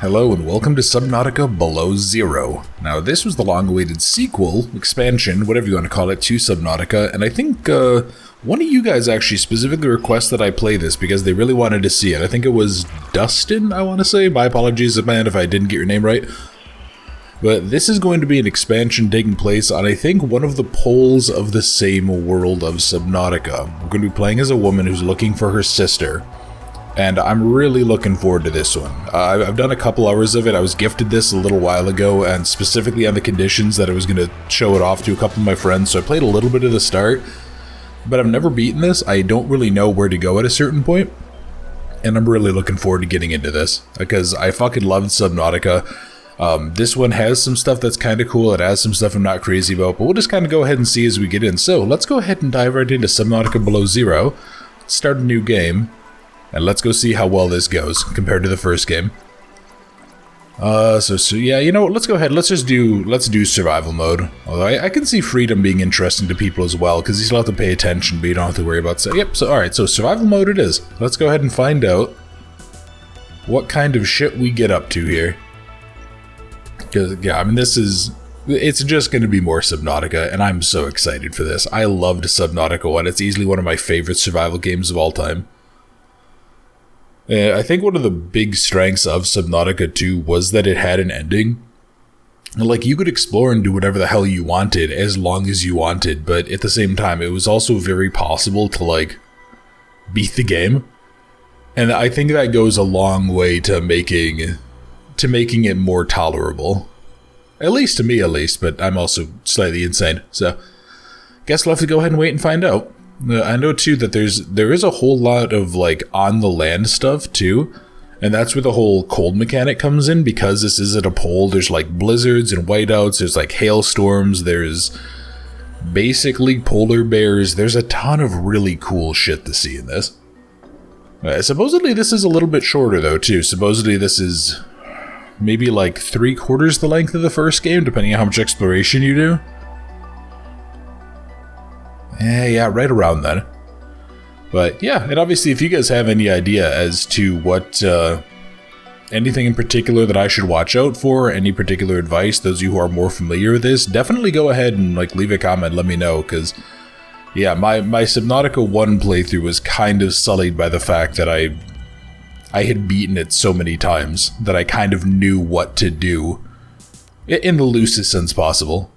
Hello and welcome to Subnautica Below Zero. Now this was the long-awaited sequel, expansion, whatever you want to call it, to Subnautica, and I think one of you guys actually specifically requested that I play this because they really wanted to see it. I think it was Dustin, I want to say. My apologies, man, if I didn't get your name right. But this is going to be an expansion taking place on, I think, one of the poles of the same world of Subnautica. We're going to be playing as a woman who's looking for her sister. And I'm really looking forward to this one. I've done a couple hours of it. I was gifted this a little while ago, and specifically on the conditions that I was going to show it off to a couple of my friends. So I played a little bit of the start, but I've never beaten this. I don't really know where to go at a certain point, and I'm really looking forward to getting into this because I fucking loved Subnautica. This one has some stuff that's kind of cool. It has some stuff I'm not crazy about, but we'll just kind of go ahead and see as we get in. So let's go ahead and dive right into Subnautica Below Zero. Start a new game. And let's go see how well this goes compared to the first game. So yeah, you know what, let's go ahead, let's do survival mode. Although I can see freedom being interesting to people as well, because you still have to pay attention, but you don't have to worry about so yep, so alright, so survival mode it is. Let's go ahead and find out what kind of shit we get up to here. Because, yeah, I mean, it's just going to be more Subnautica, and I'm so excited for this. I loved Subnautica 1, it's easily one of my favorite survival games of all time. I think one of the big strengths of Subnautica 2 was that it had an ending. Like, you could explore and do whatever the hell you wanted as long as you wanted, but at the same time, it was also very possible to, like, beat the game. And I think that goes a long way to making it more tolerable. At least to me, at least, but I'm also slightly insane, so guess we'll have to go ahead and wait and find out. I know too that there is a whole lot of like on the land stuff too, and that's where the whole cold mechanic comes in, because this is at a pole. There's like blizzards and whiteouts, there's like hailstorms, there's basically polar bears. There's a ton of really cool shit to see in this. Supposedly this is a little bit shorter though too. Supposedly this is maybe like 3/4 the length of the first game, depending on how much exploration you do. Yeah, right around then. But yeah, and obviously if you guys have any idea as to what, anything in particular that I should watch out for, any particular advice, those of you who are more familiar with this, definitely go ahead and like leave a comment, let me know, because yeah, my Subnautica 1 playthrough was kind of sullied by the fact that I had beaten it so many times that I kind of knew what to do, in the loosest sense possible.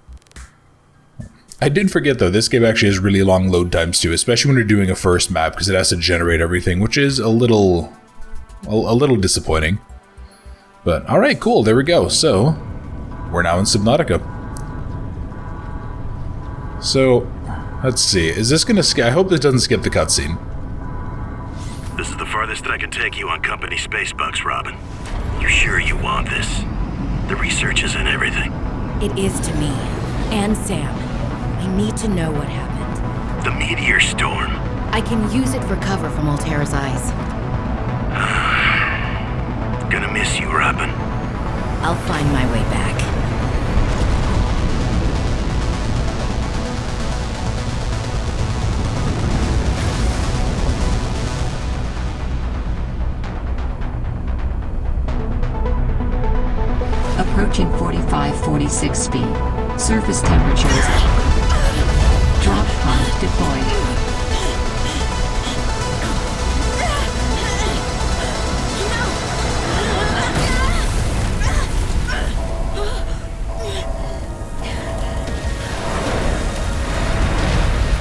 I did forget though, this game actually has really long load times too, especially when you're doing a first map, because it has to generate everything, which is a little disappointing. But alright, cool, there we go. So, we're now in Subnautica. So, let's see, is this gonna skip? I hope this doesn't skip the cutscene. This is the farthest that I can take you on company space bucks, Robin. You sure you want this? The research is in everything. It is to me, and Sam. I need to know what happened. The meteor storm. I can use it for cover from Altera's eyes. Gonna miss you, Robin. I'll find my way back. Approaching 45-46 feet. Surface temperatures. Drop pod deployed.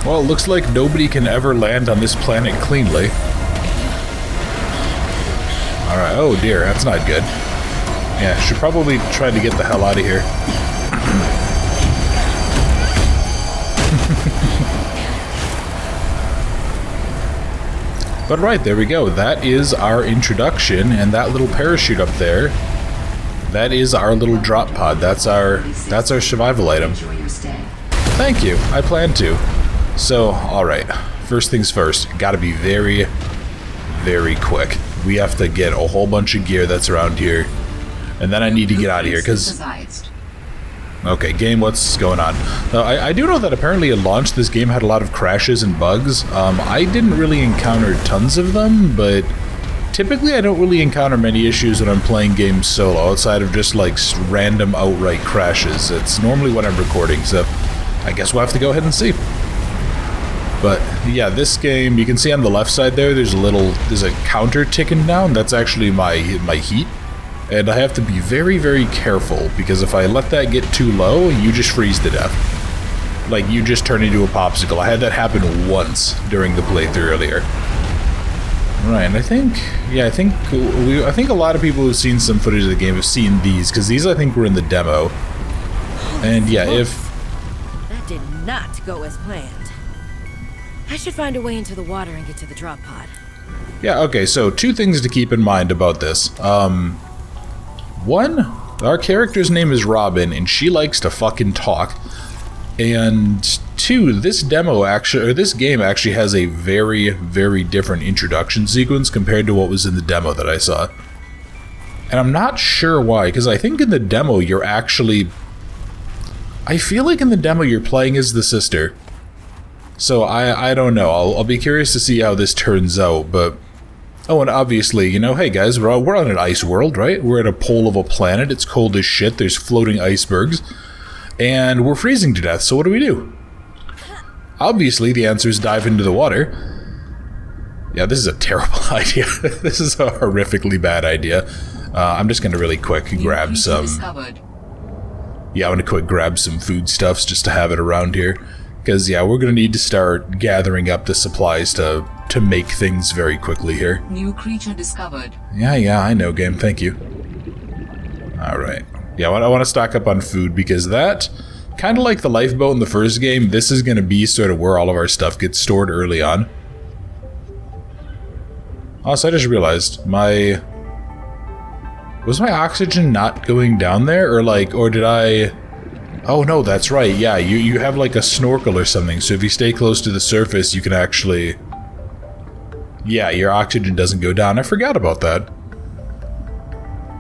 Well, it looks like nobody can ever land on this planet cleanly. Alright, oh dear, that's not good. Yeah, should probably try to get the hell out of here. But right, there we go. That is our introduction, and that little parachute up there, that is our little drop pod. That's our survival item. Thank you. I plan to. So, alright. First things first. Gotta be very, very quick. We have to get a whole bunch of gear that's around here. And then I need to get out of here, because Okay, game, what's going on? I do know that apparently at launch this game had a lot of crashes and bugs. I didn't really encounter tons of them, but typically I don't really encounter many issues when I'm playing games solo, outside of just like random outright crashes. It's normally when I'm recording, so I guess we'll have to go ahead and see. But yeah, this game, you can see on the left side there's a counter ticking down. That's actually my heat. And I have to be very, very careful, because if I let that get too low, you just freeze to death. Like, you just turn into a popsicle. I had that happen once during the playthrough earlier. Right, and I think a lot of people who've seen some footage of the game have seen these, because these I think were in the demo. And yeah, That did not go as planned. I should find a way into the water and get to the drop pod. Yeah, okay, so 2 things to keep in mind about this. One, our character's name is Robin, and she likes to fucking talk. And 2, this game actually has a very, very different introduction sequence compared to what was in the demo that I saw. And I'm not sure why, because I think in the demo I feel like in the demo you're playing as the sister. So I don't know. I'll be curious to see how this turns out, but... Oh, and obviously, you know, hey guys, we're on an ice world, right? We're at a pole of a planet, it's cold as shit, there's floating icebergs, and we're freezing to death, so what do? Obviously, the answer is dive into the water. Yeah, this is a terrible idea. This is a horrifically bad idea. I'm just gonna really quick grab some... Yeah, I'm gonna quick grab some foodstuffs just to have it around here. Because, yeah, we're gonna need to start gathering up the supplies to make things very quickly here. New creature discovered. Yeah, I know, game. Thank you. Alright. Yeah, I want to stock up on food, because that, kind of like the lifeboat in the first game, this is going to be sort of where all of our stuff gets stored early on. Also, I just realized, was my oxygen not going down there? Or did I... Oh no, that's right, yeah, you have like a snorkel or something, so if you stay close to the surface, you can actually... Yeah, your oxygen doesn't go down. I forgot about that.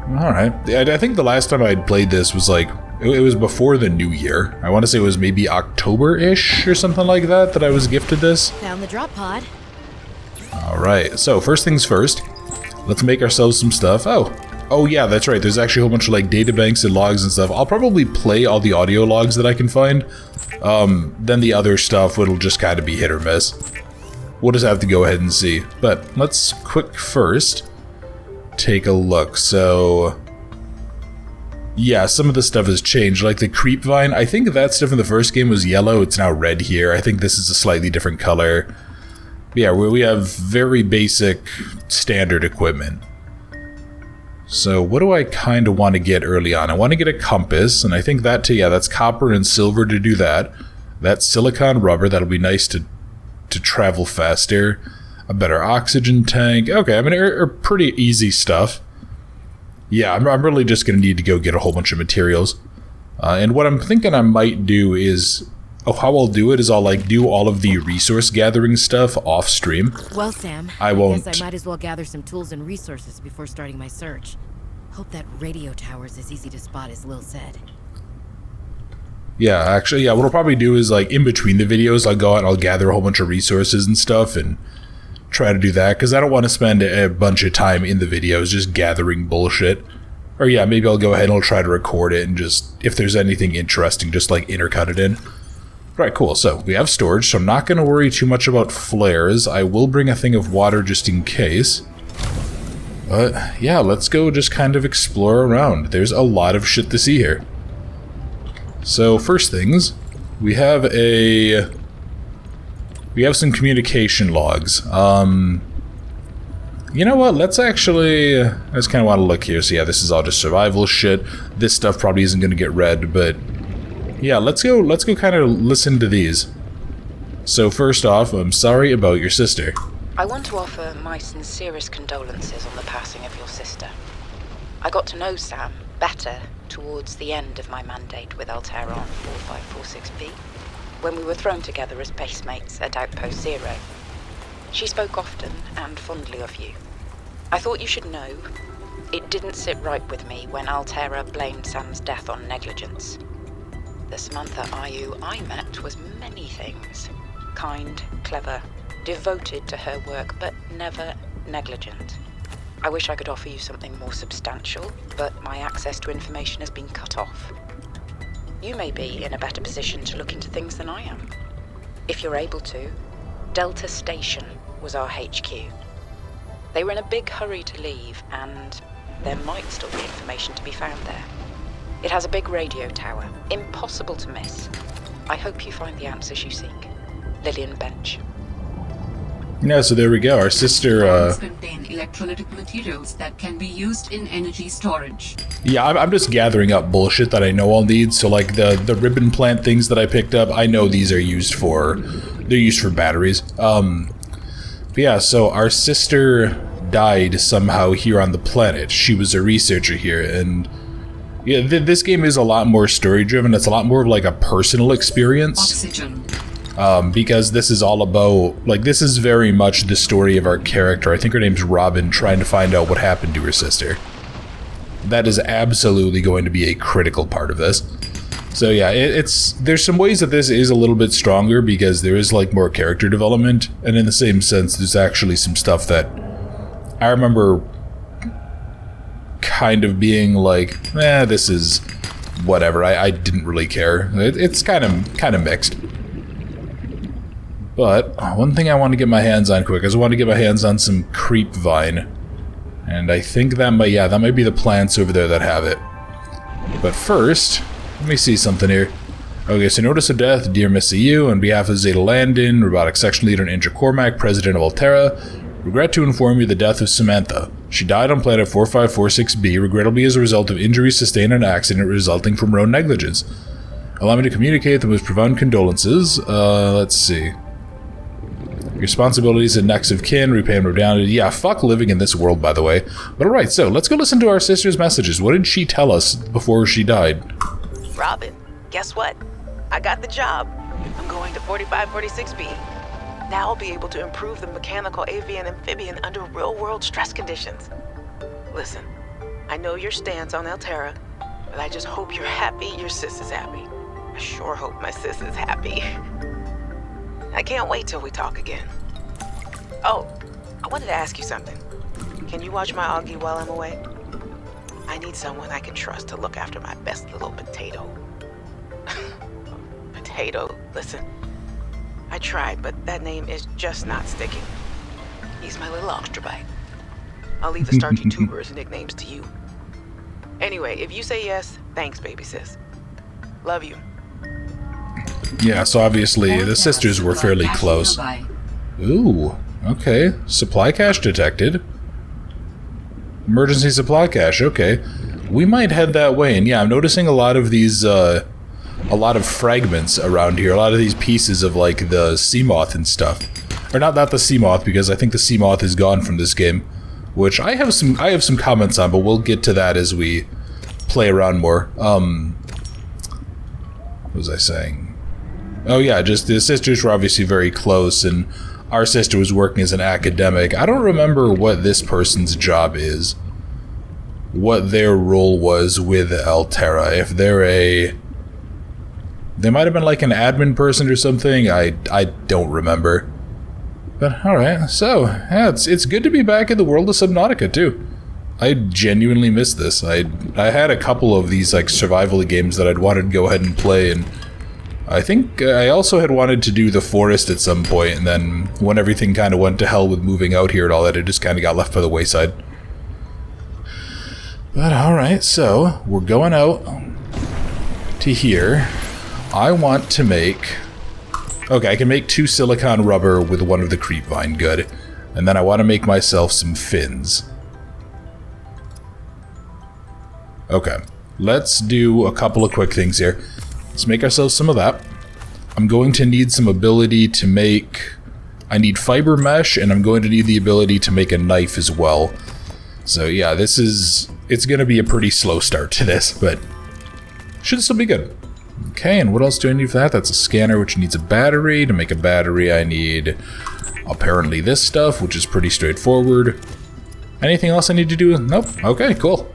Alright. I think the last time I'd played this was like... It was before the new year. I want to say it was maybe October-ish or something like that I was gifted this. Found the drop pod. Alright, so first things first. Let's make ourselves some stuff. Oh yeah, that's right. There's actually a whole bunch of like databanks and logs and stuff. I'll probably play all the audio logs that I can find. Then the other stuff, it'll just kind of be hit or miss. We'll just have to go ahead and see. But let's quick first take a look. So yeah, some of the stuff has changed. Like the creep vine, I think that stuff in the first game was yellow. It's now red here. I think this is a slightly different color. Yeah, we have very basic standard equipment. So what do I kind of want to get early on? I want to get a compass, and I think that too, yeah, that's copper and silver to do that. That's silicon rubber, that'll be nice to travel faster. A better oxygen tank. Okay, I mean, are pretty easy stuff. Yeah, I'm really just going to need to go get a whole bunch of materials. And what I'm thinking I might do is... Oh, how I'll do it is I'll like do all of the resource gathering stuff off stream. Well, Sam, I won't. Guess I might as well gather some tools and resources before starting my search. Hope that radio tower's as easy to spot as Lil said. Yeah, actually, yeah, what I'll probably do is like in between the videos, I'll go out and I'll gather a whole bunch of resources and stuff and try to do that, because I don't want to spend a bunch of time in the videos just gathering bullshit. Or yeah, maybe I'll go ahead and I'll try to record it and just, if there's anything interesting, just like intercut it in. Right, cool. So we have storage, so I'm not going to worry too much about flares. I will bring a thing of water just in case. But yeah, let's go just kind of explore around. There's a lot of shit to see here. So first things, we have some communication logs. You know what? Let's actually... I just kind of want to look here. So yeah, this is all just survival shit. This stuff probably isn't going to get read, but... Yeah, let's go kind of listen to these. So first off, I'm sorry about your sister. I want to offer my sincerest condolences on the passing of your sister. I got to know Sam better towards the end of my mandate with Altera on 4546B, when we were thrown together as basemates at Outpost Zero. She spoke often and fondly of you. I thought you should know, it didn't sit right with me when Altera blamed Sam's death on negligence. The Samantha Ayu I met was many things. Kind, clever, devoted to her work, but never negligent. I wish I could offer you something more substantial, but my access to information has been cut off. You may be in a better position to look into things than I am. If you're able to, Delta Station was our HQ. They were in a big hurry to leave, and there might still be information to be found there. It has a big radio tower, impossible to miss. I hope you find the answers you seek. Lillian Bench. Yeah, so there we go. Our sister, contain electrolytic materials that can be used in energy storage. Yeah, I'm just gathering up bullshit that I know I'll need. So like the ribbon plant things that I picked up, I know these are used for, they're used for batteries. But yeah, so our sister died somehow here on the planet. She was a researcher here, and yeah, this game is a lot more story driven. It's a lot more of like a personal experience. Oxygen. Because this is all about, like, this is very much the story of our character. I think her name's Robin, trying to find out what happened to her sister. That is absolutely going to be a critical part of this. So yeah, there's some ways that this is a little bit stronger because there is like more character development, and in the same sense, there's actually some stuff that I remember kind of being like, this is whatever. I didn't really care. It's kind of mixed. But one thing I want to get my hands on quick is I want to get my hands on some creep vine. And I think that might be the plants over there that have it. But first, let me see something here. Okay, so notice of death, dear Miss EU, on behalf of Zeta Landon, robotic section leader and Inja Cormac, president of Altera, regret to inform you the death of Samantha. She died on planet 4546B, regrettably as a result of injuries sustained in an accident resulting from road negligence. Allow me to communicate the most profound condolences. Let's see. Responsibilities and next of kin, repay and redundant. Yeah, fuck living in this world, by the way. But alright, so let's go listen to our sister's messages. What did she tell us before she died? Robin, guess what? I got the job. I'm going to 4546B. Now I'll be able to improve the mechanical avian amphibian under real-world stress conditions. Listen, I know your stance on Altera, but I just hope you're happy your sis is happy. I sure hope my sis is happy. I can't wait till we talk again. Oh, I wanted to ask you something. Can you watch my Augie while I'm away? I need someone I can trust to look after my best little potato. Potato, listen. I tried, but that name is just not sticking. He's my little extra bite. I'll leave the starchy tubers nicknames to you. Anyway, if you say yes, thanks, baby sis. Love you. Yeah, so obviously the sisters were fairly close. Ooh, okay. Supply cache detected. Emergency supply cache, okay. We might head that way, and yeah, I'm noticing a lot of these, a lot of fragments around here, a lot of these pieces of, like, the Seamoth and stuff. Or not the Seamoth, because I think the Seamoth is gone from this game, which I have some comments on, but we'll get to that as we play around more. What was I saying? Oh yeah, just the sisters were obviously very close, and our sister was working as an academic. I don't remember what this person's job is. What their role was with Altera. If they're they might have been like an admin person or something. I don't remember. But alright, so yeah, it's good to be back in the world of Subnautica too. I genuinely missed this. I had a couple of these like survival games that I'd wanted to go ahead and play, and I think I also had wanted to do the forest at some point, and then when everything kind of went to hell with moving out here and all that, it just kind of got left by the wayside. But alright, so we're going out to here. I want to make... Okay, I can make 2 silicon rubber with 1 of the creep vine, good. And then I want to make myself some fins. Okay, let's do a couple of quick things here. Let's make ourselves some of that. I'm going to need some ability to make... I need fiber mesh, and I'm going to need the ability to make a knife as well. So yeah, this is... It's going to be a pretty slow start to this, but should still be good. Okay, and what else do I need for that? That's a scanner, which needs a battery. To make a battery, I need apparently this stuff, which is pretty straightforward. Anything else I need to do? Nope. Okay, cool.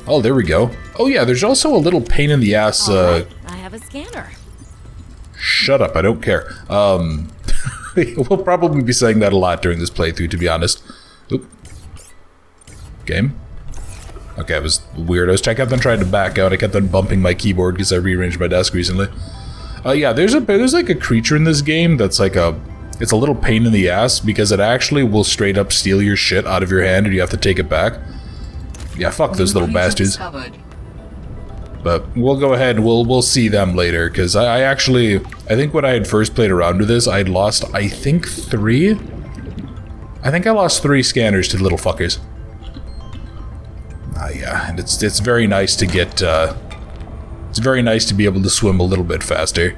Oh, there we go. Oh yeah, there's also a little pain in the ass, I have a scanner. Shut up, I don't care. We'll probably be saying that a lot during this playthrough, to be honest. Oop. Game? Okay, it was weird. I kept on trying to back out. I kept on bumping my keyboard because I rearranged my desk recently. Yeah, there's like a creature in this game that's like it's a little pain in the ass because it actually will straight up steal your shit out of your hand and you have to take it back. Yeah, fuck those little bastards. But we'll go ahead and we'll see them later, because I think when I had first played around with this, I'd lost, I think, 3? I think I lost 3 scanners to the little fuckers. Yeah, and it's very nice to get, it's very nice to be able to swim a little bit faster.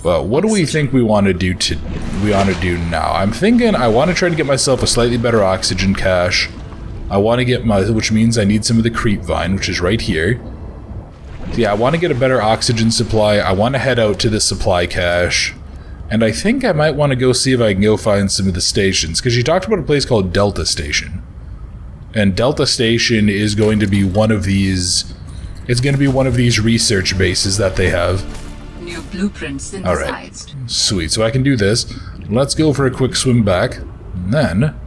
But what do we think we want to do now? I'm thinking I want to try to get myself a slightly better oxygen cache. I want to get which means I need some of the creep vine, which is right here. So yeah, I want to get a better oxygen supply. I want to head out to the supply cache. And I think I might want to go see if I can go find some of the stations, because you talked about a place called Delta Station. And Delta Station is going to be one of these... It's going to be one of these research bases that they have. New blueprints synthesized. Alright, sweet. So I can do this. Let's go for a quick swim back. And then...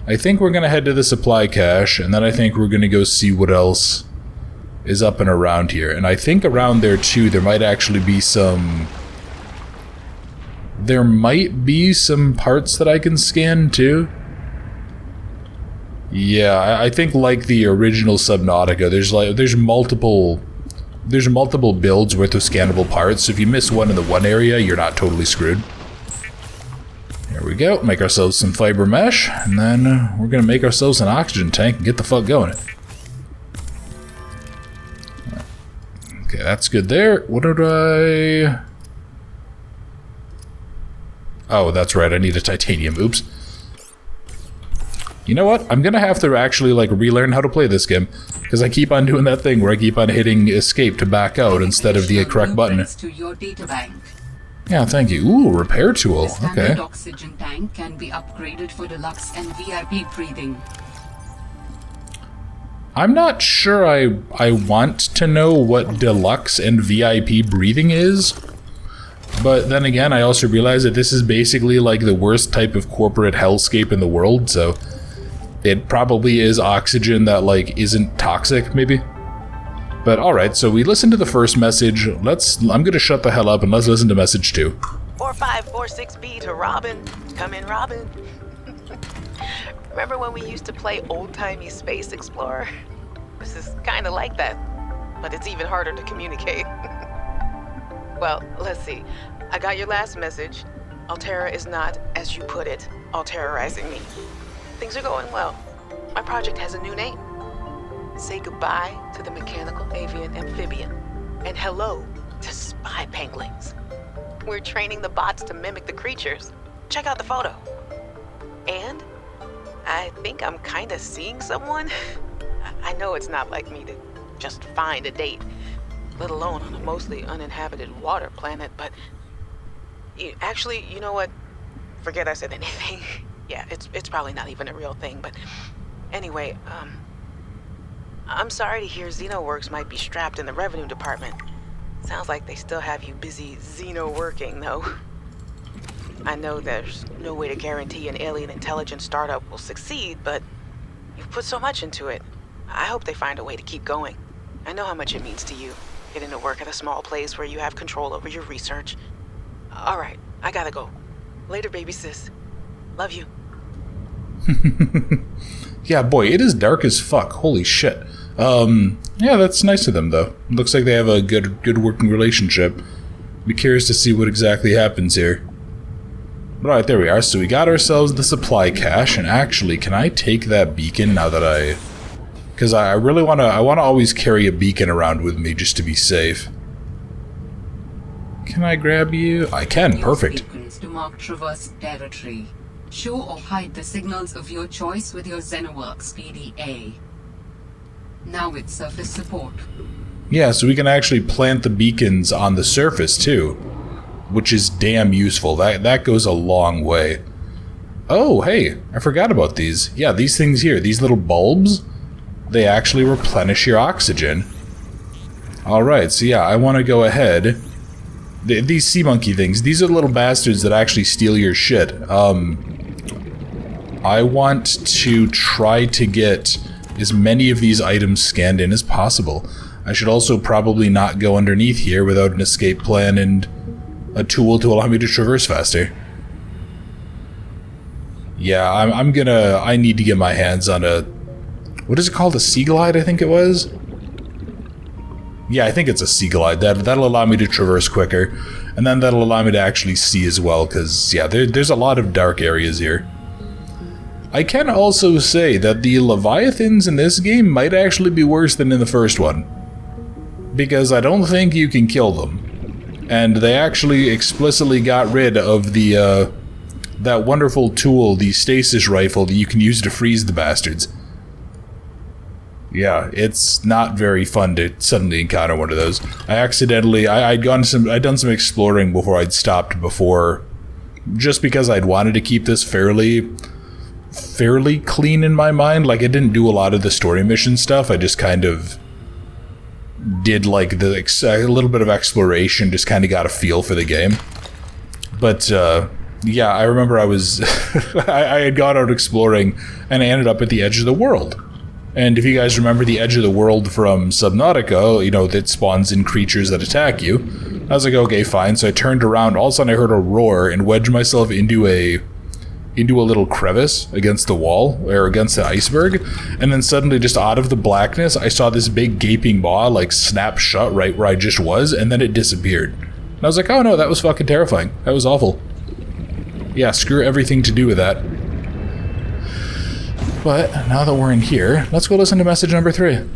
I think we're going to head to the supply cache, and then I think we're going to go see what else is up and around here. And I think around there, too, there might actually be some... There might be some parts that I can scan, too. Yeah, I think like the original Subnautica, there's multiple builds worth of scannable parts, so if you miss one in the one area, you're not totally screwed. There we go, make ourselves some fiber mesh, and then we're gonna make ourselves an oxygen tank and get the fuck going. Okay, that's good there. What did I... Oh, that's right, I need a titanium, oops. You know what? I'm gonna have to actually like relearn how to play this game, because I keep on doing that thing where I keep on hitting escape to back out instead of the correct button. To your data bank. Yeah, thank you. Ooh, repair tool. The standard Okay. oxygen tank can be upgraded for deluxe and VIP breathing. I'm not sure I want to know what deluxe and VIP breathing is. But then again, I also realize that this is basically like the worst type of corporate hellscape in the world, so it probably is oxygen that like isn't toxic, maybe. But alright, so we listened to the first message. I'm gonna shut the hell up and let's listen to message 2. 4546B to Robin. Come in, Robin. Remember when we used to play old-timey Space Explorer? This is kind of like that, but it's even harder to communicate. Well, let's see. I got your last message. Alterra is not, as you put it, alterrorizing me. Things are going well. My project has a new name. Say goodbye to the mechanical avian amphibian, and hello to spy penguins. We're training the bots to mimic the creatures. Check out the photo. And I think I'm kind of seeing someone. I know it's not like me to just find a date, let alone on a mostly uninhabited water planet, but actually, you know what? Forget I said anything. Yeah, it's probably not even a real thing, but anyway, I'm sorry to hear XenoWorks might be strapped in the revenue department. Sounds like they still have you busy Xeno working, though. I know there's no way to guarantee an alien intelligence startup will succeed, but you've put so much into it. I hope they find a way to keep going. I know how much it means to you, getting to work at a small place where you have control over your research. All right, I gotta go. Later, baby sis. Love you. Yeah, boy, it is dark as fuck. Holy shit. Yeah, that's nice of them, though. Looks like they have a good working relationship. Be curious to see what exactly happens here. Alright, there we are. So we got ourselves the supply cache, and actually, can I take that beacon now that I... Because I really want to... I want to always carry a beacon around with me just to be safe. Can I grab you? I can, perfect. Beacons to mark traverse territory. Show or hide the signals of your choice with your XenoWorks PDA. Now with surface support. Yeah, so we can actually plant the beacons on the surface too, which is damn useful. That goes a long way. Oh, hey, I forgot about these. Yeah, these things here, these little bulbs, they actually replenish your oxygen. Alright, so yeah, I want to go ahead. These sea monkey things, these are little bastards that actually steal your shit. I want to try to get as many of these items scanned in as possible. I should also probably not go underneath here without an escape plan and a tool to allow me to traverse faster. Yeah, I need to get my hands on a... What is it called? A Sea Glide, I think it was? Yeah, I think it's a Sea Glide. That'll allow me to traverse quicker. And then that'll allow me to actually see as well, because, yeah, there's a lot of dark areas here. I can also say that the Leviathans in this game might actually be worse than in the first one. Because I don't think you can kill them. And they actually explicitly got rid of the, that wonderful tool, the stasis rifle, that you can use to freeze the bastards. Yeah, it's not very fun to suddenly encounter one of those. I'd done some exploring before I'd stopped before, just because I'd wanted to keep this fairly clean in my mind. Like, I didn't do a lot of the story mission stuff. I just kind of did like a little bit of exploration, just kind of got a feel for the game. But yeah, I remember I was I had gone out exploring and I ended up at the edge of the world. And if you guys remember the edge of the world from Subnautica, you know, that spawns in creatures that attack you. I was like, okay, fine. So I turned around, all of a sudden I heard a roar and wedged myself into a little crevice against the wall, or against the iceberg. And then suddenly, just out of the blackness, I saw this big gaping maw, like, snap shut right where I just was, and then it disappeared. And I was like, oh no, that was fucking terrifying. That was awful. Yeah, screw everything to do with that. But now that we're in here, let's go listen to message number 3. Oop,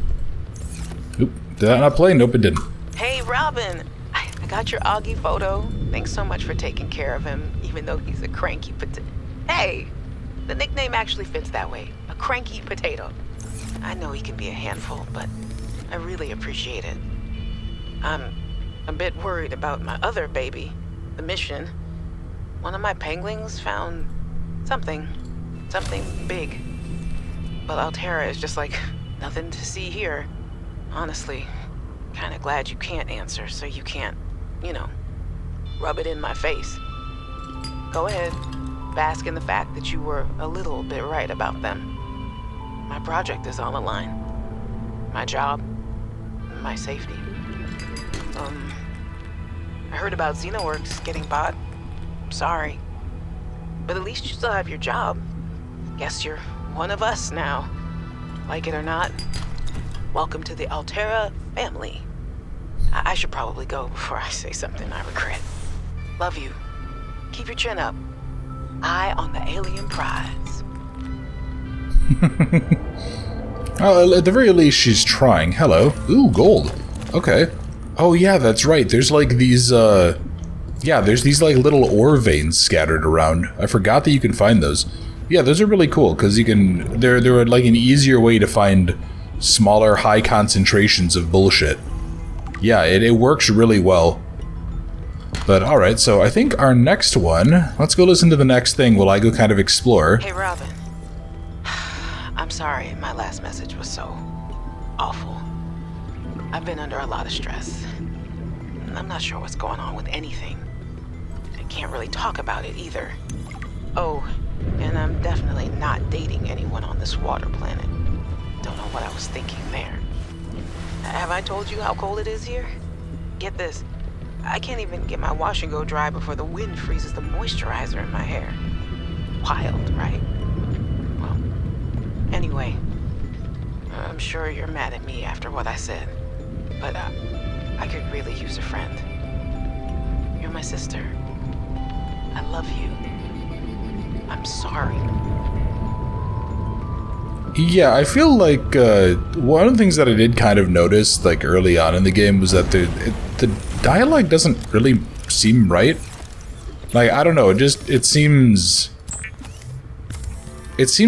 did that not play? Nope, it didn't. Hey, Robin. I got your Augie photo. Thanks so much for taking care of him, even though he's a cranky potato. Hey, the nickname actually fits that way. A cranky potato. I know he can be a handful, but I really appreciate it. I'm a bit worried about my other baby, the mission. One of my penguins found something big. But Altera is just like, nothing to see here. Honestly, kinda glad you can't answer, so you can't, you know, rub it in my face. Go ahead, bask in the fact that you were a little bit right about them. My project is on the line. My job, my safety. I heard about Xenoworks getting bought. Sorry. But at least you still have your job. Guess you're one of us now. Like it or not, welcome to the Altera family. I should probably go before I say something I regret. Love you. Keep your chin up. Eye on the alien prize. Well, at the very least, she's trying. Hello. Ooh, gold. Okay. Oh yeah, that's right. There's like these, yeah, there's these like little ore veins scattered around. I forgot that you can find those. Yeah, those are really cool, because you can... They're like an easier way to find smaller, high concentrations of bullshit. Yeah, it works really well. But alright, so I think our next one... Let's go listen to the next thing while I go kind of explore. Hey, Robin. I'm sorry my last message was so awful. I've been under a lot of stress. I'm not sure what's going on with anything. I can't really talk about it either. Oh, and I'm definitely not dating anyone on this water planet. Don't know what I was thinking there. Have I told you how cold it is here? Get this. I can't even get my wash and go dry before the wind freezes the moisturizer in my hair. Wild, right? Well, anyway, I'm sure you're mad at me after what I said, but I could really use a friend. You're my sister. I love you. I'm sorry. Yeah, I feel like one of the things that I did kind of notice, like early on in the game, was that the dialogue doesn't really seem right. Like, I don't know, it seems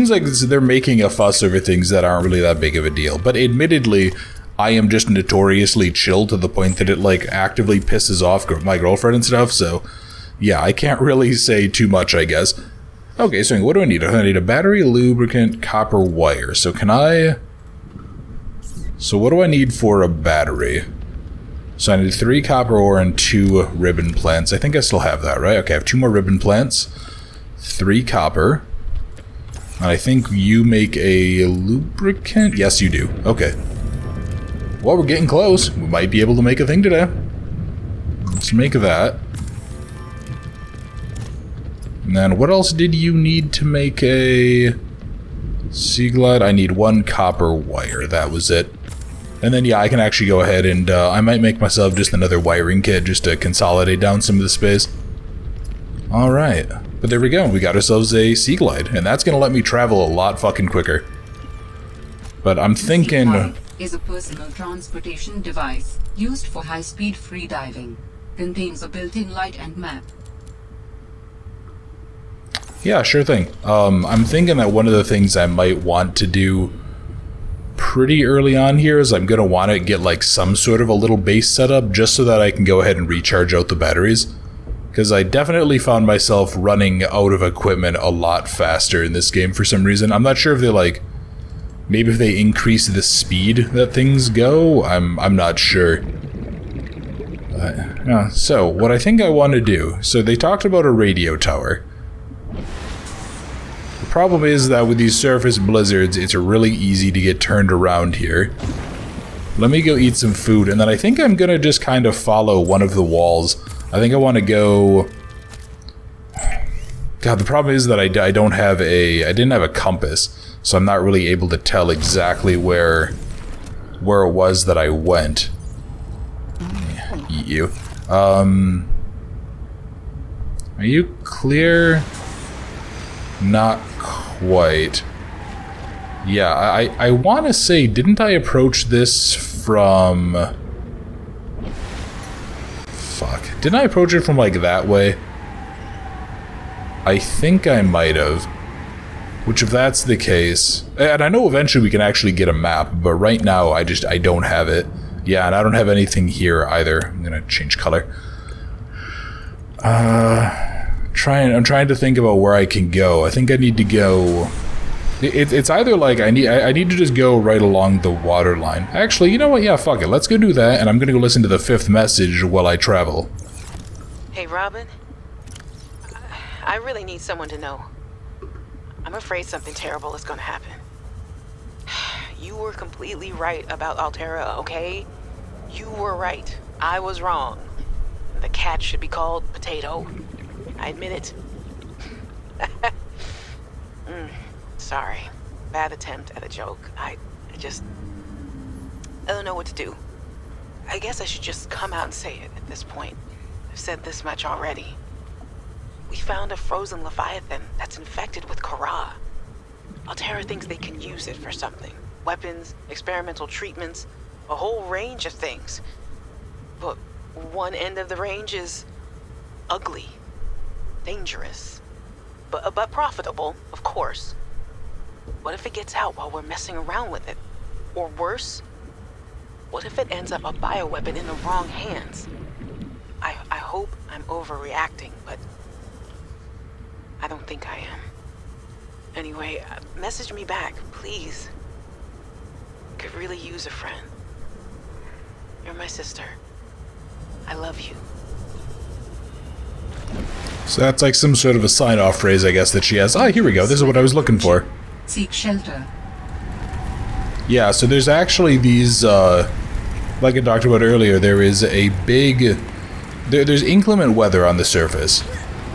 like they're making a fuss over things that aren't really that big of a deal. But admittedly, I am just notoriously chill to the point that it like actively pisses off my girlfriend and stuff. So yeah, I can't really say too much, I guess. Okay, so what do I need? I need a battery, lubricant, copper wire. So what do I need for a battery? So I need 3 copper ore and 2 ribbon plants. I think I still have that, right? Okay, I have 2 more ribbon plants, 3 copper. And I think you make a lubricant? Yes, you do. Okay. Well, we're getting close. We might be able to make a thing today. Let's make that. And then what else did you need to make a Sea Glide? I need 1 copper wire. That was it. And then, yeah, I can actually go ahead and I might make myself just another wiring kit just to consolidate down some of the space. Alright. But there we go. We got ourselves a Sea Glide. And that's going to let me travel a lot fucking quicker. But I'm thinking... Sea Glide is a personal transportation device used for high-speed freediving. Contains a built-in light and map. Yeah, sure thing. I'm thinking that one of the things I might want to do pretty early on here is I'm going to want to get like some sort of a little base setup just so that I can go ahead and recharge out the batteries. Because I definitely found myself running out of equipment a lot faster in this game for some reason. I'm not sure if they like... Maybe if they increase the speed that things go? I'm not sure. Yeah, so, what I think I want to do... So they talked about a radio tower. The problem is that with these surface blizzards, it's really easy to get turned around here. Let me go eat some food, and then I think I'm gonna just kind of follow one of the walls. I think I want to go... God, the problem is that I don't have a... I didn't have a compass, so I'm not really able to tell exactly where it was that I went. Eat you. Are you clear? Not quite. Yeah, I want to say, didn't I approach this from... Fuck. Didn't I approach it from, like, that way? I think I might have. Which, if that's the case... And I know eventually we can actually get a map, but right now I don't have it. Yeah, and I don't have anything here either. I'm gonna change color. I'm trying to think about where I can go. I think I need to go... It's either like I need to just go right along the water line. Actually, you know what? Yeah, fuck it. Let's go do that, and I'm gonna go listen to the 5th message while I travel. Hey, Robin. I really need someone to know. I'm afraid something terrible is gonna happen. You were completely right about Altera, okay? You were right. I was wrong. The cat should be called Potato. I admit it. Sorry. Bad attempt at a joke. I don't know what to do. I guess I should just come out and say it at this point. I've said this much already. We found a frozen Leviathan that's infected with Kara. Altera thinks they can use it for something. Weapons, experimental treatments, a whole range of things. But one end of the range is ugly, dangerous, but profitable, of course. What if it gets out while we're messing around with it? Or worse, what if it ends up a bioweapon in the wrong hands? I hope I'm overreacting, but I don't think I am. Anyway, message me back, please. Could really use a friend. You're my sister. I love you. So that's like some sort of a sign-off phrase, I guess, that she has. Ah, here we go. This is what I was looking for. Seek shelter. Yeah, so there's actually these, like I talked about earlier, there is a big... There's inclement weather on the surface,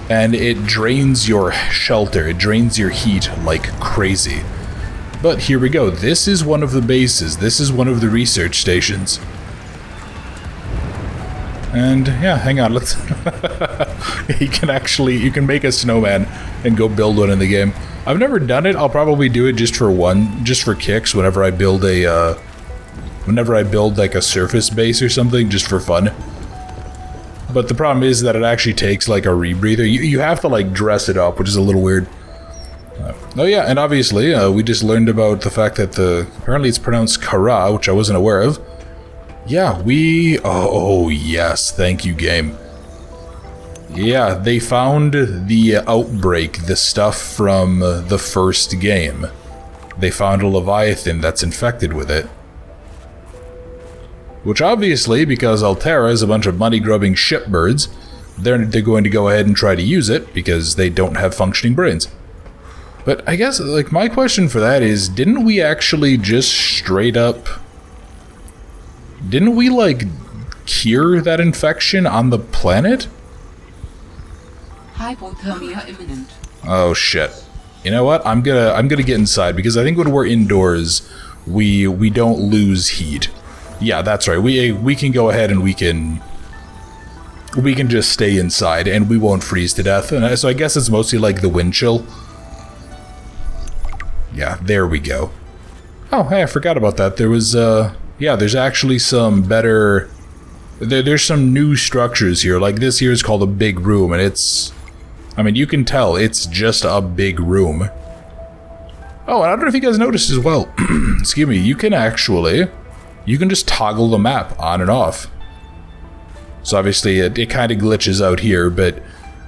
and it drains your shelter, it drains your heat like crazy. But here we go, this is one of the bases, this is one of the research stations. And yeah, hang on, let's... you can make a snowman and go build one in the game. I've never done it, I'll probably do it just for kicks whenever I build like a surface base or something, just for fun. But the problem is that it actually takes like a rebreather. You have to like dress it up, which is a little weird. Oh yeah, and obviously we just learned about the fact that apparently it's pronounced Kara, which I wasn't aware of. Yeah, oh yes, thank you, game. Yeah, they found the outbreak, the stuff from the first game. They found a Leviathan that's infected with it. Which obviously, because Altera is a bunch of money-grubbing shitbirds, they're going to go ahead and try to use it, because they don't have functioning brains. But I guess, like, my question for that is, didn't we actually just straight up... Didn't we, like, cure that infection on the planet? Hypothermia imminent. Oh, shit. You know what? I'm gonna get inside, because I think when we're indoors, we don't lose heat. Yeah, that's right. We can go ahead and we can just stay inside, and we won't freeze to death. And so I guess it's mostly like the wind chill. Yeah, there we go. Oh, hey, I forgot about that. There was, yeah, there's actually some better... There's some new structures here. Like, this here is called a big room, and it's... I mean, you can tell it's just a big room. Oh, and I don't know if you guys noticed as well. Excuse me, you can actually... You can just toggle the map on and off. So obviously, it kind of glitches out here, but...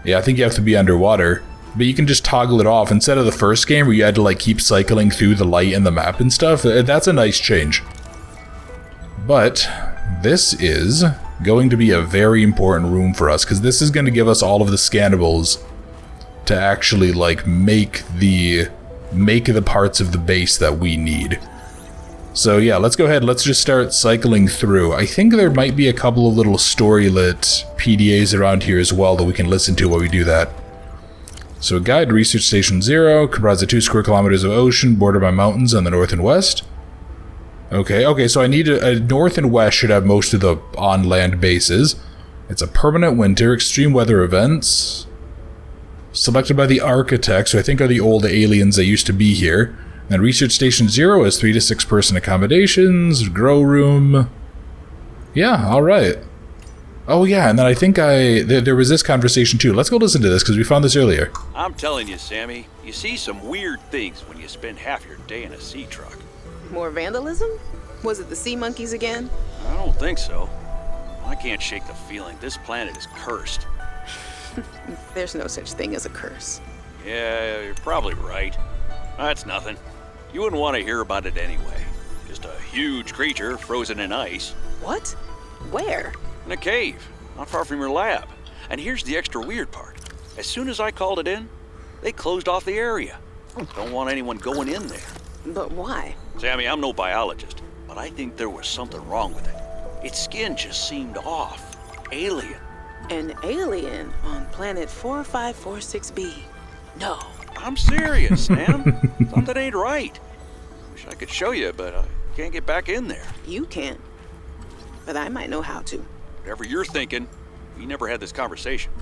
Yeah, I think you have to be underwater. But you can just toggle it off instead of the first game where you had to like keep cycling through the light and the map and stuff. That's a nice change. But this is going to be a very important room for us, because this is going to give us all of the scannables to actually like make the parts of the base that we need. So yeah, let's go ahead. Let's just start cycling through. I think there might be a couple of little story-lit PDAs around here as well that we can listen to while we do that. So guide Research Station 0, comprised of 2 square kilometers of ocean, bordered by mountains on the north and west. Okay, so I need a north and west should have most of the on-land bases. It's a permanent winter, extreme weather events. Selected by the architects, who I think are the old aliens that used to be here. And Research Station 0 has 3 to 6 person accommodations, grow room. Yeah, alright. Oh yeah, and then I think there was this conversation too. Let's go listen to this, because we found this earlier. I'm telling you, Sammy, you see some weird things when you spend half your day in a sea truck. More vandalism? Was it the sea monkeys again? I don't think so. I can't shake the feeling this planet is cursed. There's no such thing as a curse. Yeah, you're probably right. That's nothing. You wouldn't want to hear about it anyway. Just a huge creature frozen in ice. What? Where? In a cave, not far from your lab. And here's the extra weird part. As soon as I called it in, they closed off the area. Don't want anyone going in there. But why? Sammy, I'm no biologist, but I think there was something wrong with it. Its skin just seemed off. Alien. An alien on planet 4546b. No. I'm serious, Sam. Something ain't right. Wish I could show you, but I can't get back in there. You can't. But I might know how to. Whatever you're thinking, we never had this conversation.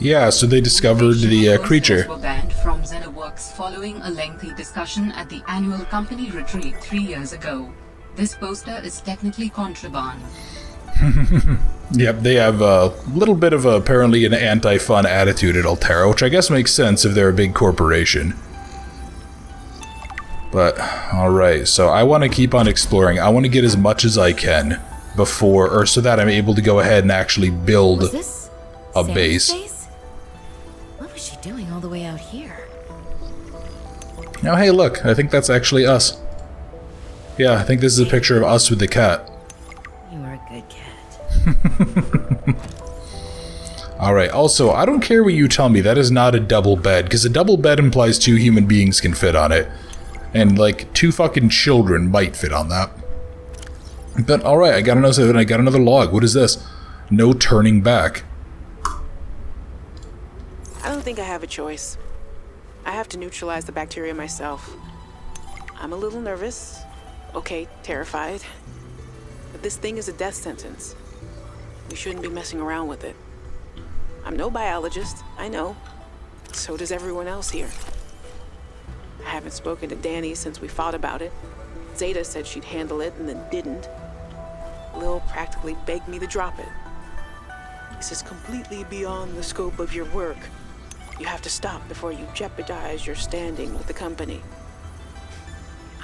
Yeah, so they discovered the creature. Were banned from Xenoworks following a lengthy discussion at the annual company retreat 3 years ago. This poster is technically contraband. Yep, they have a little bit of apparently an anti-fun attitude at Altera, which I guess makes sense if they're a big corporation. But, alright, so I want to keep on exploring. I want to get as much as I can before, or so that I'm able to go ahead and actually build a base. What was she doing all the way out here? Now, hey, look, I think that's actually us. Yeah, I think this is a picture of us with the cat. You are a good cat. Alright, also, I don't care what you tell me, that is not a double bed, because a double bed implies 2 human beings can fit on it. And, like, 2 fucking children might fit on that. But, alright, I got another log. What is this? No turning back. I don't think I have a choice. I have to neutralize the bacteria myself. I'm a little nervous. Okay, terrified. But this thing is a death sentence. We shouldn't be messing around with it. I'm no biologist, I know. So does everyone else here. I haven't spoken to Danny since we fought about it. Zeta said she'd handle it and then didn't. Lil practically begged me to drop it. This is completely beyond the scope of your work. You have to stop before you jeopardize your standing with the company.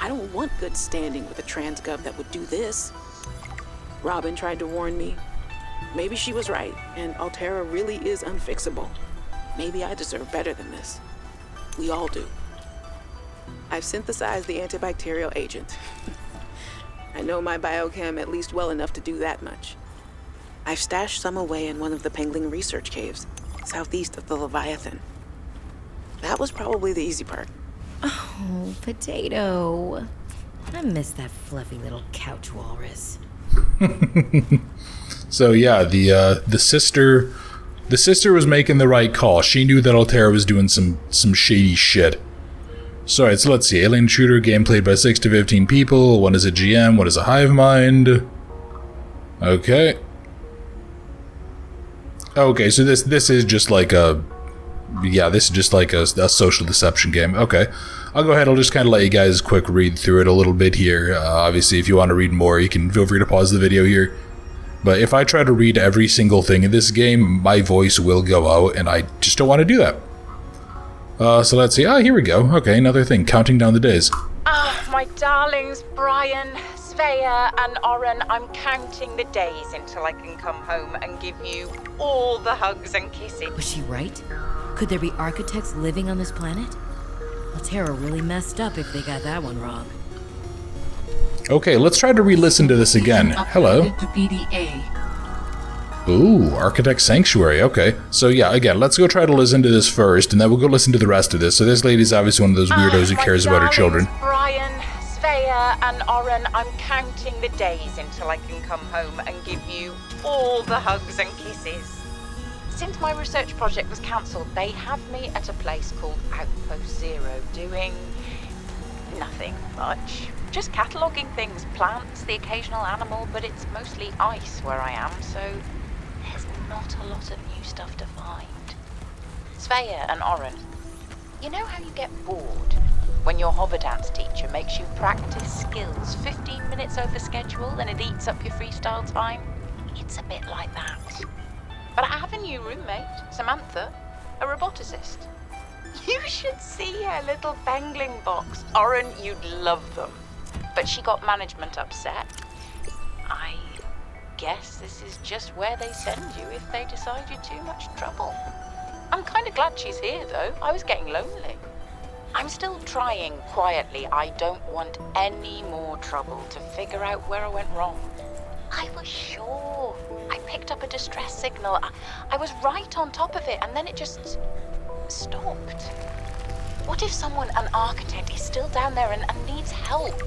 I don't want good standing with a transgov that would do this. Robin tried to warn me. Maybe she was right, and Altera really is unfixable. Maybe I deserve better than this. We all do. I've synthesized the antibacterial agent. I know my biochem at least well enough to do that much. I've stashed some away in one of the Pengling research caves, southeast of the Leviathan. That was probably the easy part. Oh, Potato. I miss that fluffy little couch walrus. So yeah, the sister was making the right call. She knew that Altera was doing some shady shit. So alright, so let's see. Alien shooter, game played by 6 to 15 people. One is a GM, one is a hive mind. Okay. Okay, so this is just like a... Yeah, this is just like a social deception game. Okay. I'll go ahead, I'll just kind of let you guys quick read through it a little bit here. Obviously, if you want to read more, you can feel free to pause the video here. But if I try to read every single thing in this game, my voice will go out, and I just don't want to do that. So let's see. Here we go. Okay, another thing. Counting down the days. My darlings, Brian, Svea, and Oren, I'm counting the days until I can come home and give you all the hugs and kisses. Was she right? Could there be architects living on this planet? Altera really messed up if they got that one wrong. Okay, let's try to re-listen to this again. Hello. To PDA. Ooh, Architect Sanctuary. Okay. So yeah, again, let's go try to listen to this first, and then we'll go listen to the rest of this. So this lady's obviously one of those weirdos who cares about her children. Brian, Svea, and Oren, I'm counting the days until I can come home and give you all the hugs and kisses. Since my research project was cancelled, they have me at a place called Outpost Zero, doing nothing much. Just cataloguing things, plants, the occasional animal, but it's mostly ice where I am, so there's not a lot of new stuff to find. Svea and Oren, you know how you get bored when your hover dance teacher makes you practice skills 15 minutes over schedule and it eats up your freestyle time? It's a bit like that. But I have a new roommate, Samantha, a roboticist. You should see her little bangling box. Oren, you'd love them. But she got management upset. I guess this is just where they send you if they decide you're too much trouble. I'm kind of glad she's here, though. I was getting lonely. I'm still trying quietly. I don't want any more trouble to figure out where I went wrong. I was sure. I picked up a distress signal. I was right on top of it, and then it just stopped. What if an architect, is still down there and needs help?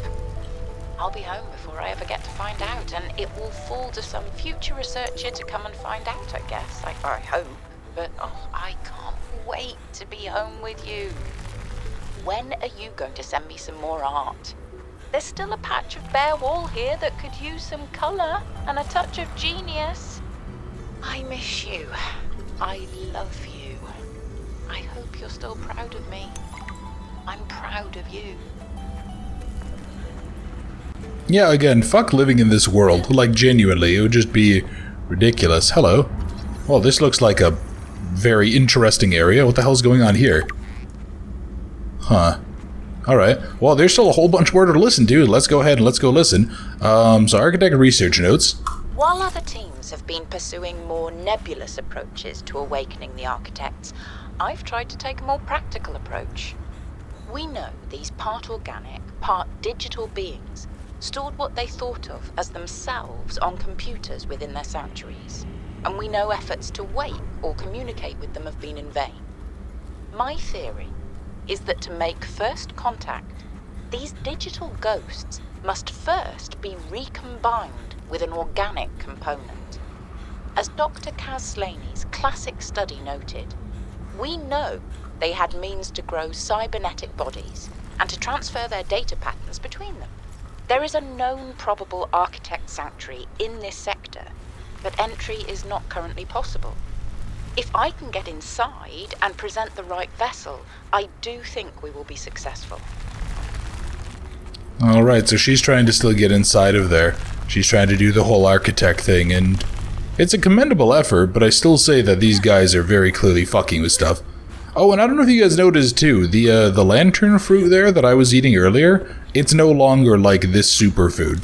I'll be home before I ever get to find out, and it will fall to some future researcher to come and find out, I guess. I hope. But, I can't wait to be home with you. When are you going to send me some more art? There's still a patch of bare wall here that could use some colour and a touch of genius. I miss you. I love you. I hope you're still proud of me. I'm proud of you. Yeah, again, fuck living in this world. Like, genuinely, it would just be ridiculous. Hello. Well, this looks like a very interesting area. What the hell's going on here? Huh. Alright. Well, there's still a whole bunch more to listen to. Let's go ahead and let's go listen. So architect research notes. While other teams have been pursuing more nebulous approaches to awakening the architects, I've tried to take a more practical approach. We know these part organic, part digital beings stored what they thought of as themselves on computers within their sanctuaries, and we know efforts to wake or communicate with them have been in vain. My theory is that to make first contact, these digital ghosts must first be recombined with an organic component. As Dr. Kaz Slaney's classic study noted, we know they had means to grow cybernetic bodies and to transfer their data patterns between them. There is a known probable architect sanctuary in this sector, but entry is not currently possible. If I can get inside and present the right vessel, I do think we will be successful. Alright, so she's trying to still get inside of there. She's trying to do the whole architect thing, and it's a commendable effort, but I still say that these guys are very clearly fucking with stuff. Oh, and I don't know if you guys noticed too, the lantern fruit there that I was eating earlier, it's no longer like this superfood,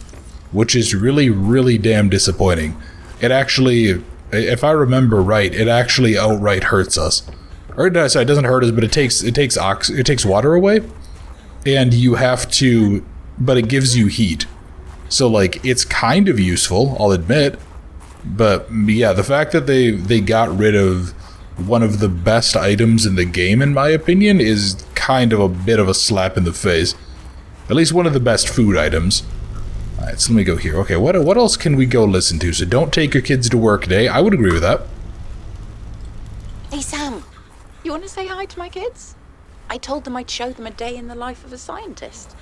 which is really, really damn disappointing. It actually, if I remember right, it actually outright hurts us. Or sorry, it doesn't hurt us, but it takes water away, and you have to, but it gives you heat. So like, it's kind of useful, I'll admit, but yeah, the fact that they got rid of one of the best items in the game, in my opinion, is kind of a bit of a slap in the face. At least one of the best food items. Alright, so let me go here. Okay, what else can we go listen to? So don't take your kids to work today. I would agree with that. Hey, Sam. You want to say hi to my kids? I told them I'd show them a day in the life of a scientist.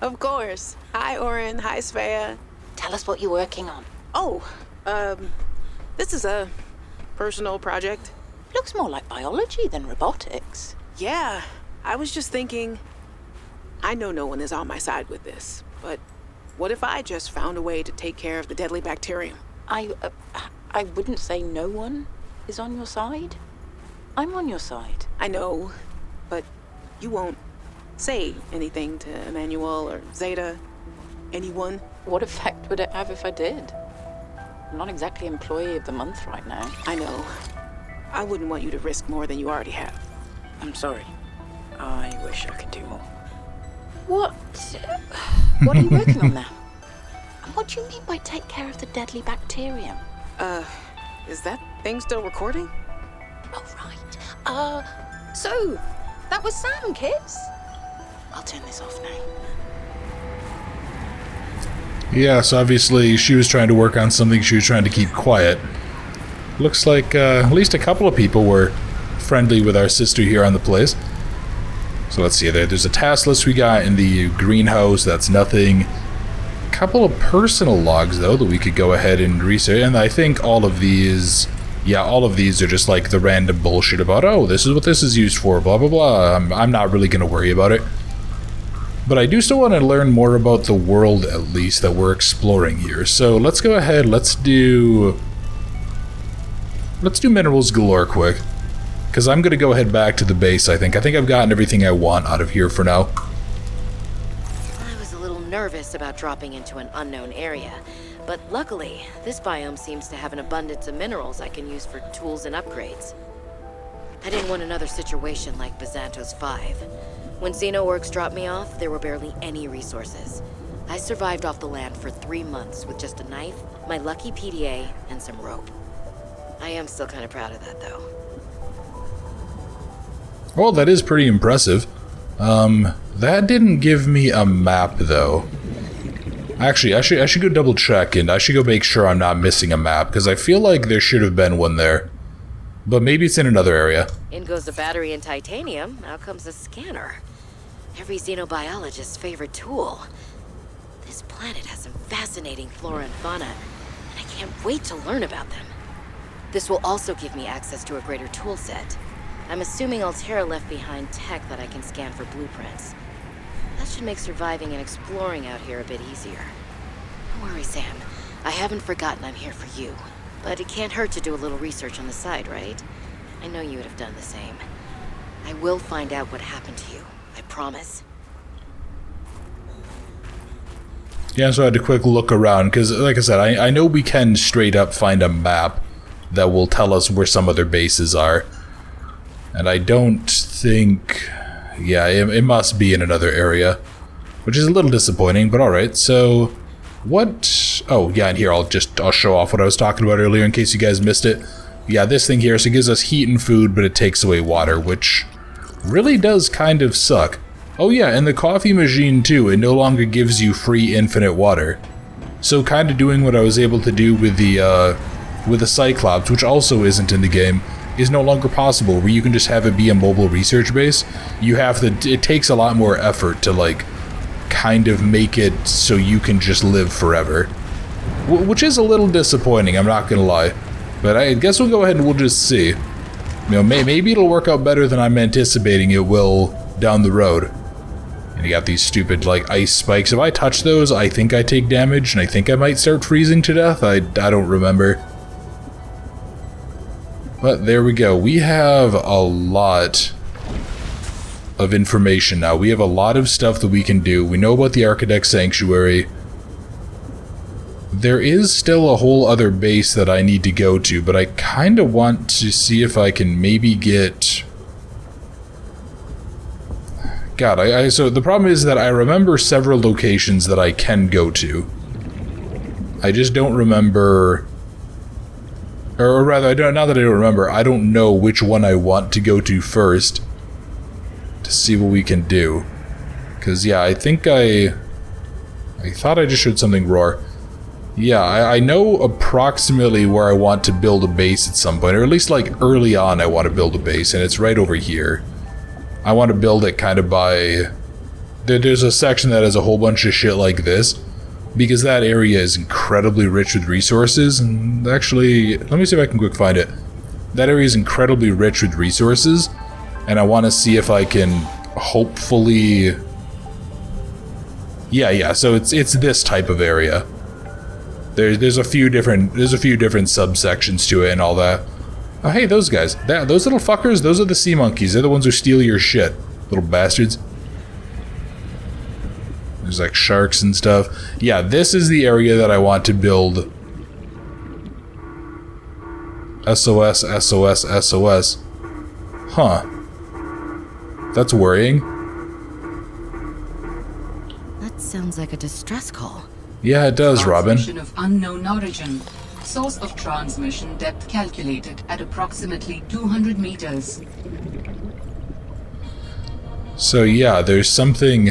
Of course. Hi, Oren. Hi, Svea. Tell us what you're working on. Oh, this is a personal project. Looks more like biology than robotics. Yeah, I was just thinking, I know no one is on my side with this, but what if I just found a way to take care of the deadly bacterium? I wouldn't say no one is on your side. I'm on your side. I know, but you won't say anything to Emmanuel or Zeta, anyone? What effect would it have if I did? I'm not exactly employee of the month right now. I know. I wouldn't want you to risk more than you already have. I'm sorry. I wish I could do more. What are you working on now? And what do you mean by take care of the deadly bacterium? Is that thing still recording? Oh, right. So, that was Sam, kids. I'll turn this off now. Yeah, so obviously she was trying to work on something she was trying to keep quiet. Looks like at least a couple of people were friendly with our sister here on the place. So let's see, there's a task list we got in the greenhouse, that's nothing. A couple of personal logs, though, that we could go ahead and research, and I think all of these are just like the random bullshit about, oh, this is what this is used for, blah, blah, blah. I'm not really going to worry about it. But I do still want to learn more about the world, at least, that we're exploring here. So let's go ahead, let's do minerals galore quick. Because I'm going to go ahead back to the base, I think. I think I've gotten everything I want out of here for now. I was a little nervous about dropping into an unknown area, but luckily, this biome seems to have an abundance of minerals I can use for tools and upgrades. I didn't want another situation like Bazantos 5. When Xenoworks dropped me off, there were barely any resources. I survived off the land for 3 months with just a knife, my lucky PDA, and some rope. I am still kind of proud of that, though. Well, that is pretty impressive. That didn't give me a map, though. Actually, I should go double check, and I should go make sure I'm not missing a map, because I feel like there should have been one there. But maybe it's in another area. In goes the battery and titanium, out comes a scanner. Every xenobiologist's favorite tool. This planet has some fascinating flora and fauna, and I can't wait to learn about them. This will also give me access to a greater tool set. I'm assuming Altera left behind tech that I can scan for blueprints. That should make surviving and exploring out here a bit easier. Don't worry, Sam. I haven't forgotten I'm here for you. But it can't hurt to do a little research on the side, right? I know you would have done the same. I will find out what happened to you. I promise. Yeah, so I had a quick look around, because, like I said, I know we can straight up find a map that will tell us where some other bases are. And I don't think... Yeah, it must be in another area. Which is a little disappointing, but alright, so... What... Oh, yeah, and here, I'll show off what I was talking about earlier in case you guys missed it. Yeah, this thing here, so it gives us heat and food, but it takes away water, which really does kind of suck. Oh yeah, and the coffee machine too, it no longer gives you free infinite water. So kind of doing what I was able to do with the Cyclops, which also isn't in the game, is no longer possible, where you can just have it be a mobile research base. You have to, it takes a lot more effort to like, kind of make it so you can just live forever. Which is a little disappointing, I'm not gonna lie. But I guess we'll go ahead and we'll just see. You know, maybe it'll work out better than I'm anticipating it will down the road. And you got these stupid, like, ice spikes. If I touch those, I think I take damage, and I think I might start freezing to death. I don't remember. But there we go. We have a lot of information now. We have a lot of stuff that we can do. We know about the Architect Sanctuary. There is still a whole other base that I need to go to, but I kind of want to see if I can maybe get... God, so the problem is that I remember several locations that I can go to. I just don't remember Or rather, now that I don't remember, I don't know which one I want to go to first to see what we can do. Because, yeah, I think I thought I just heard something roar. Yeah, I know approximately where I want to build a base at some point, or at least, like, early on I want to build a base, and it's right over here. I want to build it kind of by... There's a section that has a whole bunch of shit like this, because that area is incredibly rich with resources, and actually, let me see if I can quick find it. That area is incredibly rich with resources, and I want to see if I can hopefully... Yeah, so it's this type of area. There's a few different subsections to it and all that. Oh, hey, those guys. Those little fuckers, those are the sea monkeys. They're the ones who steal your shit. Little bastards. There's like sharks and stuff. Yeah, this is the area that I want to build. SOS, SOS, SOS. Huh. That's worrying. That sounds like a distress call. Yeah, it does, Robin. Transmission of unknown origin. Source of transmission depth calculated at approximately 200 meters. So yeah, there's something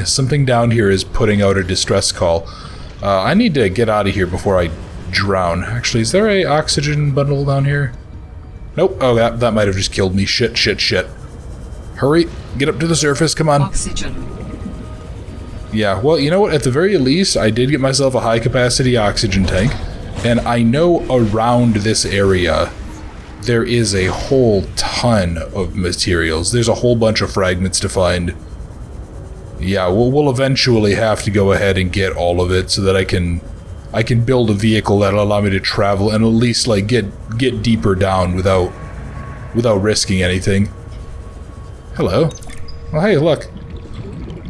down here is putting out a distress call. I need to get out of here before I drown. Actually, is there a oxygen bundle down here? Nope. Oh, that might have just killed me. Shit. Hurry, get up to the surface, come on. Oxygen. Yeah, well, you know what? At the very least, I did get myself a high-capacity oxygen tank, and I know around this area there is a whole ton of materials. There's a whole bunch of fragments to find. Yeah, we'll eventually have to go ahead and get all of it so that I can build a vehicle that'll allow me to travel and at least like get deeper down without risking anything. Hello. Well, hey, look.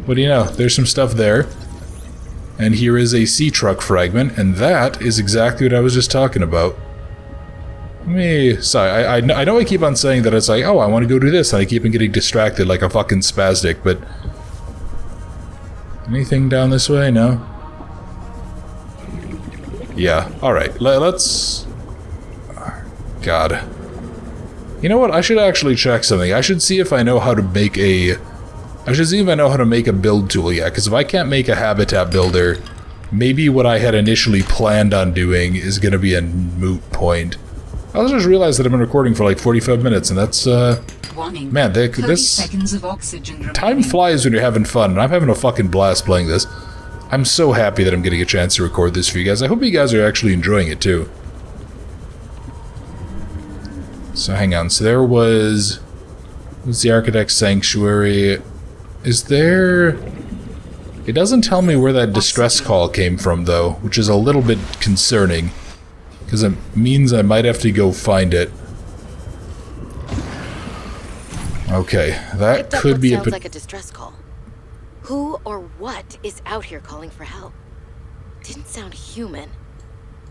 What do you know? There's some stuff there. And here is a sea truck fragment, and that is exactly what I was just talking about. Sorry, I know I keep on saying that it's like, oh, I want to go do this, and I keep on getting distracted like a fucking spastic, but... Anything down this way? No? Yeah, alright, let's... God. You know what? I should actually check something. I should see if I know how to make a... build tool yet, because if I can't make a habitat builder, maybe what I had initially planned on doing is going to be a moot point. I just realized that I've been recording for like 45 minutes, and that's, Warning. man, 30 seconds of oxygen remaining. time flies when you're having fun, and I'm having a fucking blast playing this. I'm so happy that I'm getting a chance to record this for you guys. I hope you guys are actually enjoying it, too. So, hang on. So, there was the Architect's Sanctuary. Is there... It doesn't tell me where that distress call came from, though, which is a little bit concerning. Because it means I might have to go find it. Okay, that could be sounds like a distress call. Who or what is out here calling for help? Didn't sound human.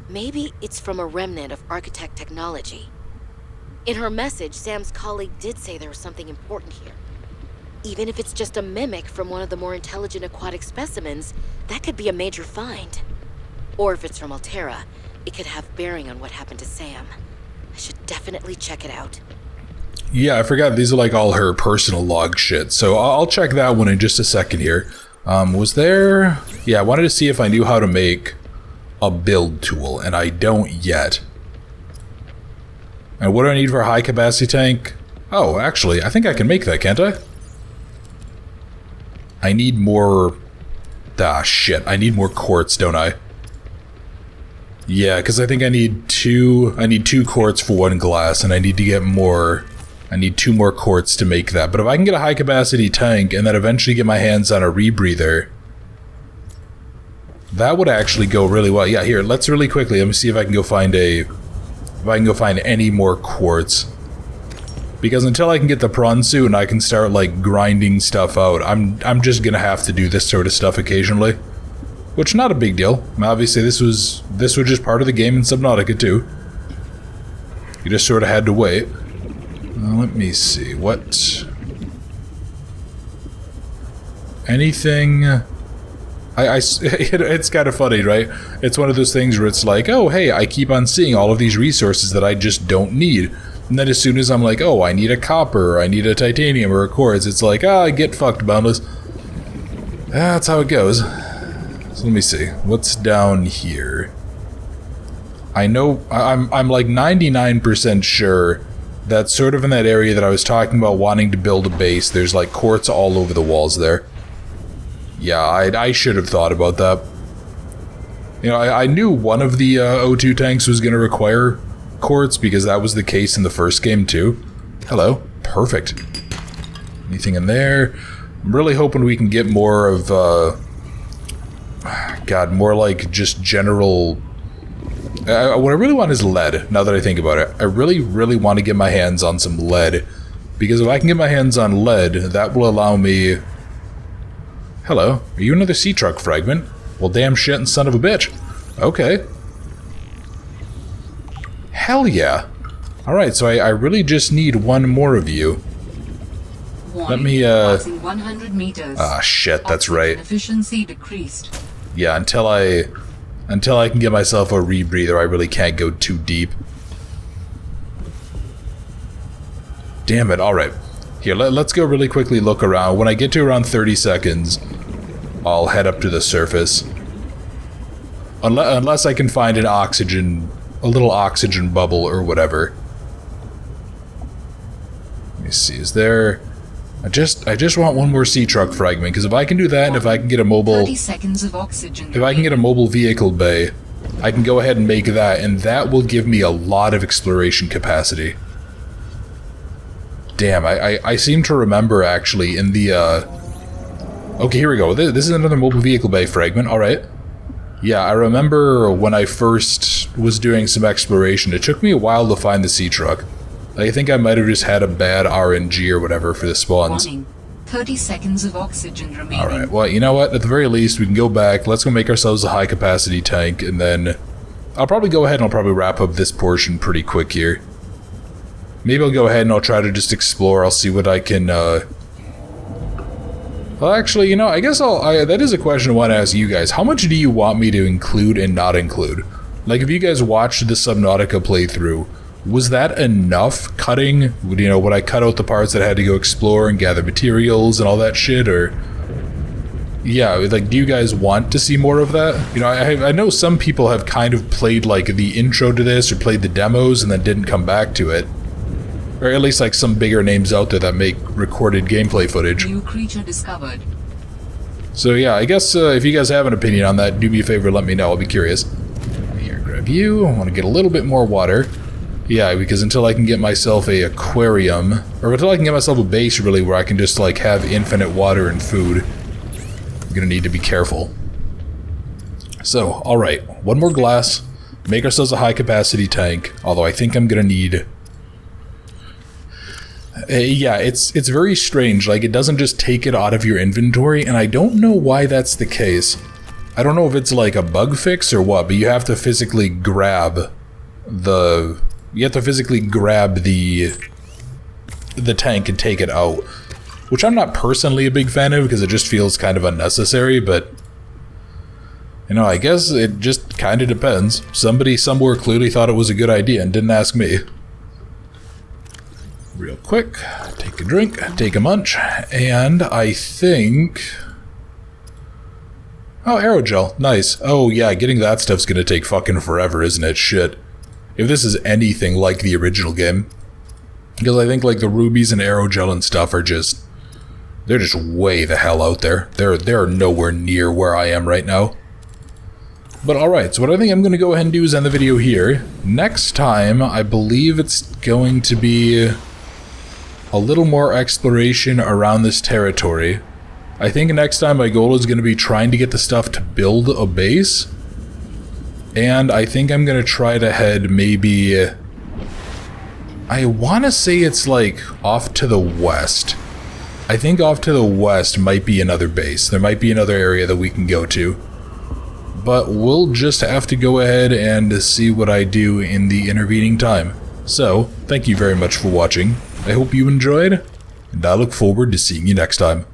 Maybe it's from a remnant of architect technology. In her message, Sam's colleague did say there was something important here. Even if it's just a mimic from one of the more intelligent aquatic specimens, that could be a major find. Or if it's from Altera, it could have bearing on what happened to Sam. I should definitely check it out. Yeah, I forgot these are like all her personal log shit, so I'll check that one in just a second here. Was there... Yeah, I wanted to see if I knew how to make a build tool, and I don't yet. And what do I need for a high-capacity tank? Oh, actually, I think I can make that, can't I? I need more... Ah, shit. I need more quartz, don't I? Yeah, because I think I need two quartz for one glass, and I need to get more... I need 2 more quartz to make that. But if I can get a high-capacity tank, and then eventually get my hands on a rebreather... That would actually go really well. Yeah, here, let's really quickly, let me see if I can go find a... If I can go find any more quartz. Because until I can get the prawn suit and I can start, like, grinding stuff out, I'm just gonna have to do this sort of stuff occasionally. Which, not a big deal. Obviously, this was just part of the game in Subnautica, too. You just sort of had to wait. Let me see, what... Anything... It's kind of funny, right? It's one of those things where it's like, oh, hey, I keep on seeing all of these resources that I just don't need. And then as soon as I'm like, oh, I need a copper, or I need a titanium, or a quartz, it's like, get fucked, Boundless. That's how it goes. So let me see. What's down here? I know, I'm like 99% sure that sort of in that area that I was talking about wanting to build a base, there's like quartz all over the walls there. Yeah, I should have thought about that. You know, I knew one of the O2 tanks was going to require quartz because that was the case in the first game too. Hello. Perfect. Anything in there? I'm really hoping we can get more of, God, more like just general... what I really want is lead, now that I think about it. I really, really want to get my hands on some lead. Because if I can get my hands on lead, that will allow me... Hello, are you another sea truck fragment? Well, damn shit and son of a bitch. Okay. Hell yeah. Alright, so I really just need one more of you. Let me, 100 meters. Ah, shit, that's right. Efficiency decreased. Yeah, until I can get myself a rebreather, I really can't go too deep. Damn it, alright. Here, let's go really quickly look around. When I get to around 30 seconds, I'll head up to the surface. Unless I can find an oxygen... a little oxygen bubble or whatever. Let me see, is there... I just want one more sea truck fragment, because if I can do that, and if I can get a mobile... 30 seconds of oxygen. If I can get a mobile vehicle bay, I can go ahead and make that, and that will give me a lot of exploration capacity. Damn, I seem to remember, actually, in the, Okay, here we go. This is another mobile vehicle bay fragment, alright. Yeah, I remember when I first was doing some exploration, it took me a while to find the sea truck. I think I might have just had a bad RNG or whatever for the spawns. 30 seconds of oxygen remaining. Alright, well, you know what? At the very least, we can go back. Let's go make ourselves a high-capacity tank, and then... I'll probably go ahead and I'll probably wrap up this portion pretty quick here. Maybe I'll go ahead and I'll try to just explore. I'll see what I can, Well, actually, you know, I guess that is a question I want to ask you guys. How much do you want me to include and not include? Like, if you guys watched the Subnautica playthrough, was that enough cutting? You know, would I cut out the parts that I had to go explore and gather materials and all that shit, or... Yeah, like, do you guys want to see more of that? You know, I know some people have kind of played, like, the intro to this, or played the demos and then didn't come back to it. Or at least, like, some bigger names out there that make recorded gameplay footage. New creature discovered. So, yeah, I guess if you guys have an opinion on that, do me a favor, let me know. I'll be curious. Here, grab you. I want to get a little bit more water. Yeah, because until I can get myself a aquarium, or until I can get myself a base, really, where I can just, like, have infinite water and food, I'm gonna need to be careful. So, alright, one more glass, make ourselves a high-capacity tank, although I think I'm gonna need... yeah, it's very strange, like, it doesn't just take it out of your inventory, and I don't know why that's the case. I don't know if it's, like, a bug fix or what, but you have to physically grab the... You have to physically grab the tank and take it out. Which I'm not personally a big fan of, because it just feels kind of unnecessary, but... You know, I guess it just kind of depends. Somebody somewhere clearly thought it was a good idea and didn't ask me. Real quick, take a drink, take a munch, and I think... Oh, aerogel, nice. Oh yeah, getting that stuff's gonna take fucking forever, isn't it? Shit. If this is anything like the original game. Because I think, like, the rubies and aerogel and stuff are just... They're just way the hell out there. They're nowhere near where I am right now. But alright, so what I think I'm going to go ahead and do is end the video here. Next time, I believe it's going to be a little more exploration around this territory. I think next time my goal is going to be trying to get the stuff to build a base. And I think I'm going to try to head maybe... I want to say it's like off to the west. I think off to the west might be another base. There might be another area that we can go to. But we'll just have to go ahead and see what I do in the intervening time. So, thank you very much for watching. I hope you enjoyed, and I look forward to seeing you next time.